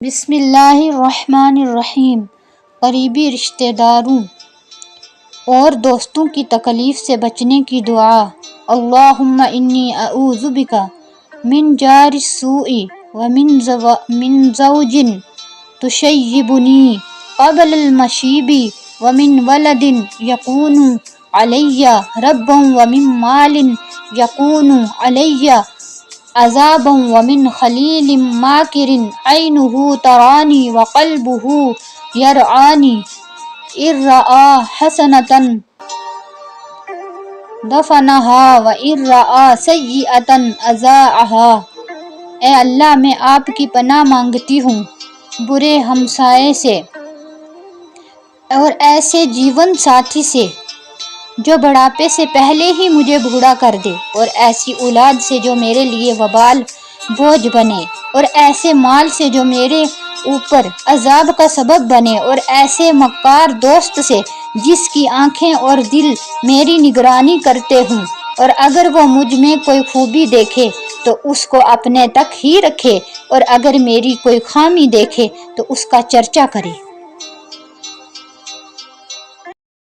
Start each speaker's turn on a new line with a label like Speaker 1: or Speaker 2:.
Speaker 1: بسم اللہ الرحمن الرحیم۔ قریبی رشتہ داروں اور دوستوں کی تکلیف سے بچنے کی دعا۔ اللہم انی اعوذ بک من جار السوء ومن زوج تشیبنی قبل المشیب ومن ولد یکون علی ربا ومن مال یکون علی عذابا ومن خلیل ماکر عینہ ترانی وقلبہ یرعانی ان رأى حسنة دفنها وان رأى سیئة اذاعها۔ اے اللہ، میں آپ کی پناہ مانگتی ہوں برے ہمسائے سے اور ایسے جیون ساتھی سے جو بڑھاپے سے پہلے ہی مجھے بوڑھا کر دے، اور ایسی اولاد سے جو میرے لیے وبال بوجھ بنے، اور ایسے مال سے جو میرے اوپر عذاب کا سبب بنے، اور ایسے مکار دوست سے جس کی آنکھیں اور دل میری نگرانی کرتے ہوں، اور اگر وہ مجھ میں کوئی خوبی دیکھے تو اس کو اپنے تک ہی رکھے، اور اگر میری کوئی خامی دیکھے تو اس کا چرچا کرے۔